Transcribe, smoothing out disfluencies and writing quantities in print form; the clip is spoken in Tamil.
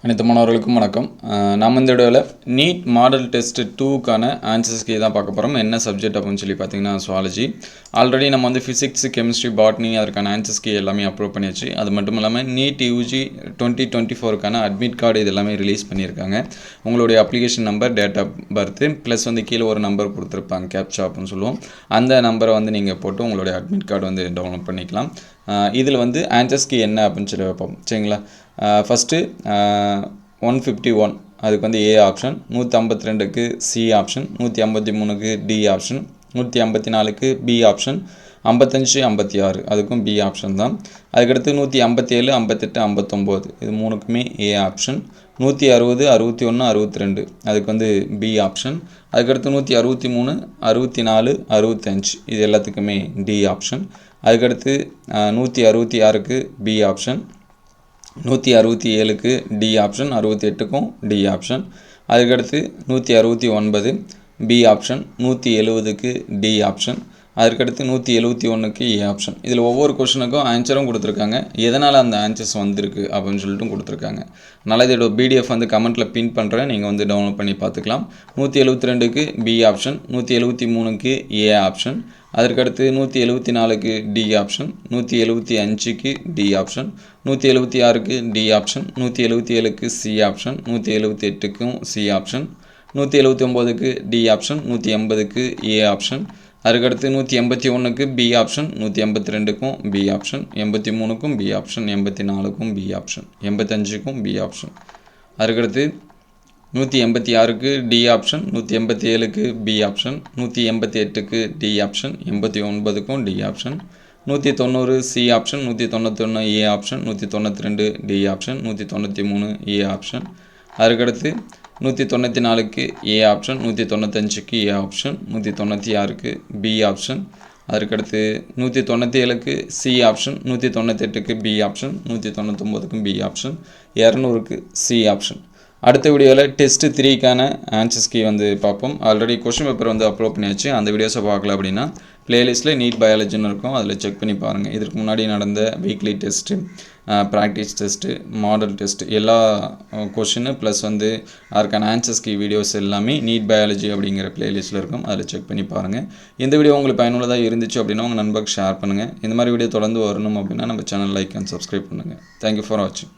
அனைத்து மாணவர்களுக்கும் வணக்கம். நம்ம இந்த வீடியோவில் நீட் மாடல் டெஸ்ட் 2க்கான ஆன்சர்ஸ் கீ தான் பார்க்க போகிறோம். என்ன சப்ஜெக்ட் அப்படின்னு சொல்லி பார்த்தீங்கன்னா சுவாலஜி. ஆல்ரெடி நம்ம வந்து ஃபிசிக்ஸ், கெமிஸ்ட்ரி, பாட்னி அதற்கான ஆன்சர்ஸ் கீ எல்லாமே அப்லோட் பண்ணியாச்சு. அது மட்டும் இல்லாமல் நீட் யூஜி 2024க்கான அட்மிட் கார்டு இது எல்லாமே ரிலீஸ் பண்ணியிருக்காங்க. உங்களுடைய application number, date of birth plus வந்து கீழே ஒரு நம்பர் கொடுத்துருப்பாங்க, கேப்சா அப்படின்னு சொல்லுவோம். அந்த நம்பரை வந்து நீங்கள் போட்டு உங்களுடைய அட்மிட் கார்டு வந்து டவுன்லோட் பண்ணிக்கலாம். இதில் வந்து ஆன்சர்ஸ் கீ என்ன அப்படின்னு சொல்லி வைப்போம், சரிங்களா? ஃபஸ்ட்டு 151 அதுக்கு வந்து ஏ ஆப்ஷன், 152க்கு சி ஆப்ஷன், 153க்கு டி ஆப்ஷன், 154க்கு பி ஆப்ஷன், 55, 56 அதுக்கும் பி ஆப்ஷன் தான். அதுக்கடுத்து 157, 58, 59 இது மூணுக்குமே ஏ ஆப்ஷன். 160, 61, 62 அதுக்கு வந்து பி ஆப்ஷன். அதுக்கடுத்து 163, 64, 65 இது எல்லாத்துக்குமே டி ஆப்ஷன். அதுக்கடுத்து 166க்கு பி ஆப்ஷன், 167க்கு டி ஆப்ஷன், 68க்கும் டி ஆப்ஷன். அதுக்கடுத்து 169 பி ஆப்ஷன், 170க்கு டி ஆப்ஷன். அதுக்கடுத்து 171க்கு ஏ ஆப்ஷன். இதில் ஒவ்வொரு கொஷனுக்கும் ஆன்சரும் கொடுத்துருக்காங்க, எதனால் அந்த ஆன்சர்ஸ் வந்திருக்கு அப்படின்னு சொல்லிட்டு கொடுத்துருக்காங்க. அதனால் இதோட பிடிஎஃப் வந்து கமெண்ட்டில் பின் பண்ணுறேன், நீங்கள் வந்து டவுன்லோட் பண்ணி பார்த்துக்கலாம். 172க்கு பி ஆப்ஷன், 173க்கு ஏ ஆப்ஷன். அதற்கடுத்து 174க்கு டி ஆப்ஷன், 175க்கு டி ஆப்ஷன், 176க்கு டி ஆப்ஷன், 177க்கு சி ஆப்ஷன், 178க்கும் சி ஆப்ஷன், 179க்கு டி ஆப்ஷன், 180க்கு ஏ ஆப்ஷன். அதுக்கடுத்து 181க்கு பி ஆப்ஷன், 182க்கும் பி ஆப்ஷன், 83க்கும் பி ஆப்ஷன், 84க்கும் பி ஆப்ஷன், 85க்கும் பி ஆப்ஷன். அதுக்கடுத்து 186க்கு டி ஆப்ஷன், 187க்கு பி ஆப்ஷன், 188க்கு டி ஆப்ஷன், 89க்கும் D option, 190 C option, 191 A option, 192 D option, 193 A option. அதுக்கடுத்து 194க்கு ஏ ஆப்ஷன், 195க்கு ஏ ஆப்ஷன், 196க்கு பி ஆப்ஷன். அதுக்கடுத்து 197க்கு சி ஆப்ஷன், 198க்கு பி ஆப்ஷன், 199க்கும் பி ஆப்ஷன், 200க்கு சி ஆப்ஷன். அடுத்த வீடியோவில் டெஸ்ட் 3க்கான ஆன்சர்ஸ் கீ வந்து பார்ப்போம். ஆல்ரெடி கொஷின் பேப்பர் வந்து அப்லோட் பண்ணியாச்சு. அந்த வீடியோஸை பார்க்கல அப்படின்னா பிளேலிஸ்ட்டில் நீட் பயாலஜின்னு இருக்கும், அதில் செக் பண்ணி பாருங்கள். இதற்கு முன்னாடி நடந்த weekly test, practice test, model test எல்லா கொஷினு ப்ளஸ் வந்து அதற்கான ஆன்சர்ஸ் கீ வீடியோஸ் எல்லாமே நீட் பயாலஜி அப்படிங்கிற பிளேலிஸ்ட்டில் இருக்கும், அதில் செக் பண்ணி பாருங்கள். இந்த வீடியோ உங்களுக்கு பயனுள்ளதாக இருந்துச்சு அப்படின்னா உங்கள் நண்பருக்கு ஷேர் பண்ணுங்கள். இந்த மாதிரி வீடியோ தொடர்ந்து வரணும் அப்படின்னா நம்ம சேனல் லைக் அண்ட் சப்ஸ்கிரைப் பண்ணுங்கள். தேங்க்யூ ஃபார் வாட்சிங்.